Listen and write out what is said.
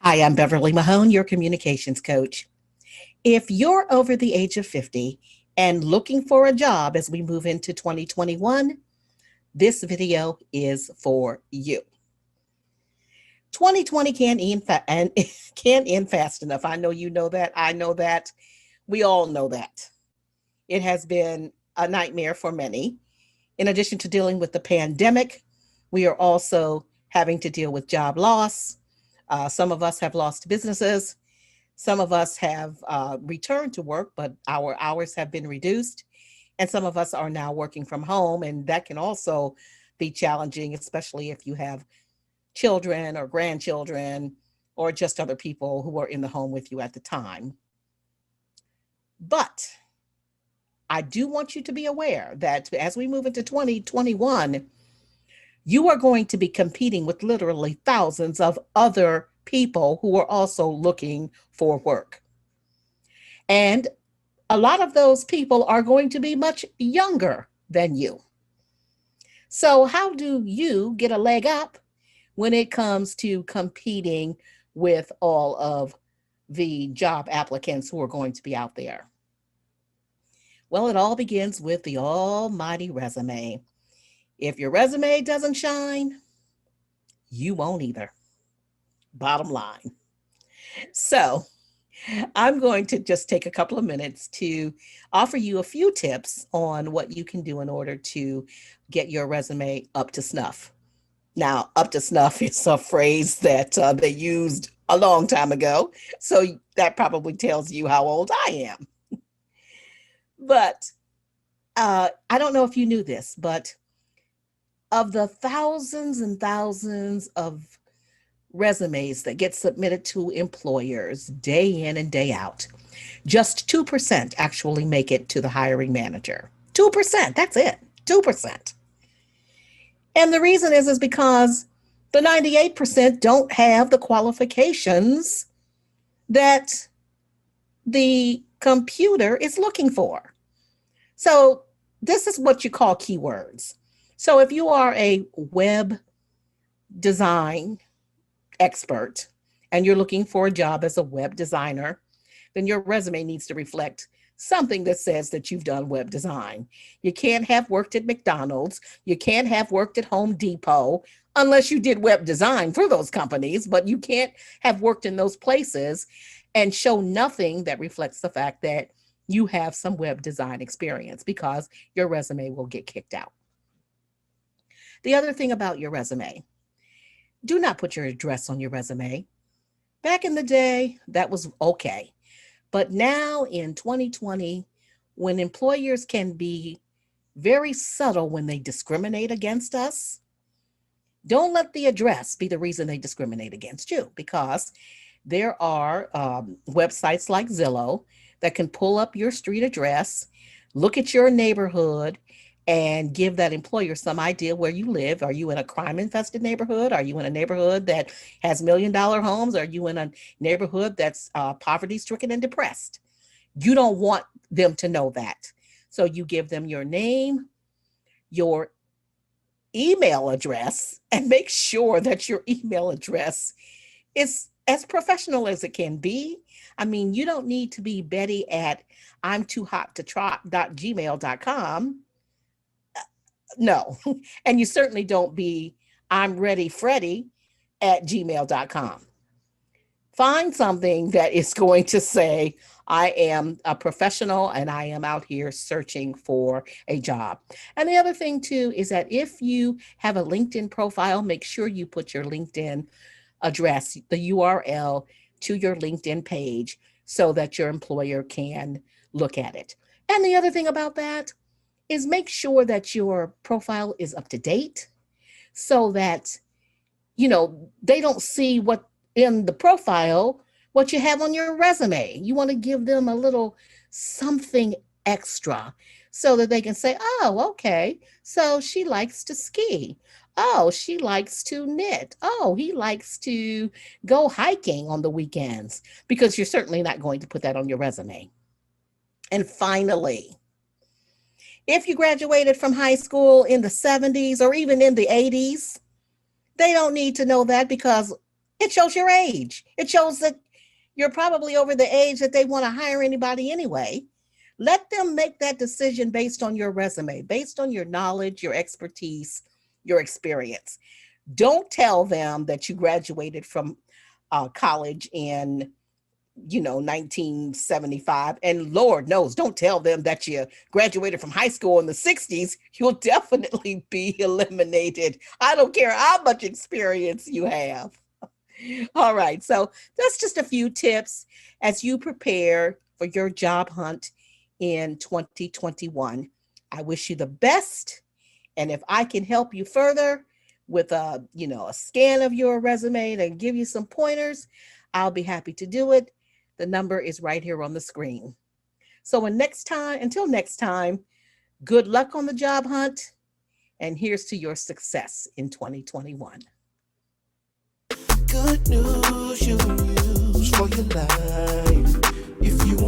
Hi, I'm Beverly Mahone, your communications coach. If you're over the age of 50 and looking for a job as we move into 2021, this video is for you. 2020 can't end fast enough. I know you know that. I know that. We all know that. It has been a nightmare for many. In addition to dealing with the pandemic, we are also having to deal with job loss. Some of us have lost businesses. Some of us have returned to work, but our hours have been reduced. And some of us are now working from home. And that can also be challenging, especially if you have children or grandchildren or just other people who are in the home with you at the time. But I do want you to be aware that as we move into 2021, you are going to be competing with literally thousands of other people who are also looking for work. And a lot of those people are going to be much younger than you. So, how do you get a leg up when it comes to competing with all of the job applicants who are going to be out there? Well, it all begins with the almighty resume. If your resume doesn't shine, you won't either. Bottom line. So, I'm going to just take a couple of minutes to offer you a few tips on what you can do in order to get your resume up to snuff. Now, up to snuff is a phrase that they used a long time ago. So that probably tells you how old I am. But I don't know if you knew this, but of the thousands and thousands of resumes that get submitted to employers day in and day out, just 2% actually make it to the hiring manager. 2%, that's it. 2%. And the reason is because the 98% don't have the qualifications that the computer is looking for. So this is what you call keywords. So if you are a web design expert and you're looking for a job as a web designer, then your resume needs to reflect something that says that you've done web design. You can't have worked at McDonald's. You can't have worked at Home Depot unless you did web design for those companies, but you can't have worked in those places and show nothing that reflects the fact that you have some web design experience, because your resume will get kicked out. The other thing about your resume, do not put your address on your resume. Back in the day, that was okay. But now in 2020, when employers can be very subtle when they discriminate against us, don't let the address be the reason they discriminate against you, because there are websites like Zillow that can pull up your street address, look at your neighborhood, and give that employer some idea where you live. Are you in a crime infested neighborhood? Are you in a neighborhood that has $1 million homes? Are you in a neighborhood that's poverty stricken and depressed? You don't want them to know that. So you give them your name, your email address, and make sure that your email address is as professional as it can be. I mean, you don't need to be Betty at I'm too hot to trot.gmail.com. No. And you certainly don't be I'm ready Freddy at gmail.com. Find something that is going to say, I am a professional and I am out here searching for a job. And the other thing, too, is that if you have a LinkedIn profile, make sure you put your LinkedIn address, the URL to your LinkedIn page, so that your employer can look at it. And the other thing about that is make sure that your profile is up to date, so that, they don't see what in the profile, what you have on your resume. You want to give them a little something extra so that they can say, oh, okay, so she likes to ski. Oh, she likes to knit. Oh, he likes to go hiking on the weekends, because you're certainly not going to put that on your resume. And finally, if you graduated from high school in the 70s or even in the 80s, they don't need to know that, because It shows your age. It shows that you're probably over the age that they want to hire anybody anyway. Let them make that decision based on your resume, based on your knowledge, your expertise, your experience. Don't tell them that you graduated from college in 1975, and Lord knows, don't tell them that you graduated from high school in the 60s. You'll definitely be eliminated. I don't care how much experience you have. All right, so that's just a few tips as you prepare for your job hunt in 2021. I wish you the best, and if I can help you further with a scan of your resume and give you some pointers, I'll be happy to do it. The number is right here on the screen. So until next time, good luck on the job hunt, and here's to your success in 2021. Good news you use for your life. If you